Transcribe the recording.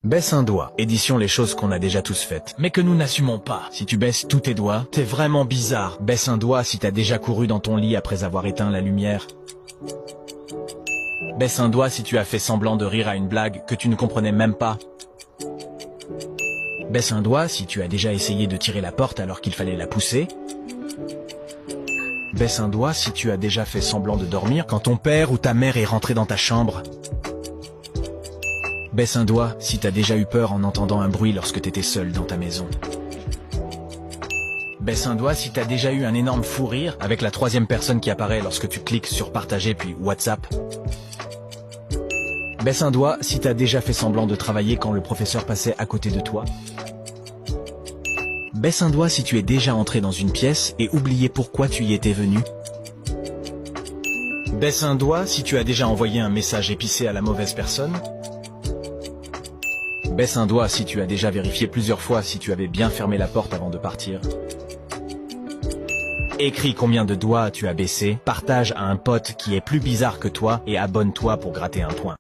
Baisse un doigt. Édition les choses qu'on a déjà tous faites, mais que nous n'assumons pas. Si tu baisses tous tes doigts, t'es vraiment bizarre. Baisse un doigt si t'as déjà couru dans ton lit après avoir éteint la lumière. Baisse un doigt si tu as fait semblant de rire à une blague que tu ne comprenais même pas. Baisse un doigt si tu as déjà essayé de tirer la porte alors qu'il fallait la pousser. Baisse un doigt si tu as déjà fait semblant de dormir quand ton père ou ta mère est rentré dans ta chambre. Baisse un doigt si t'as déjà eu peur en entendant un bruit lorsque t'étais seul dans ta maison. Baisse un doigt si t'as déjà eu un énorme fou rire avec la troisième personne qui apparaît lorsque tu cliques sur partager puis WhatsApp. Baisse un doigt si t'as déjà fait semblant de travailler quand le professeur passait à côté de toi. Baisse un doigt si tu es déjà entré dans une pièce et oublié pourquoi tu y étais venu. Baisse un doigt si tu as déjà envoyé un message épicé à la mauvaise personne. Baisse un doigt si tu as déjà vérifié plusieurs fois si tu avais bien fermé la porte avant de partir. Écris combien de doigts tu as baissé, partage à un pote qui est plus bizarre que toi et abonne-toi pour gratter un point.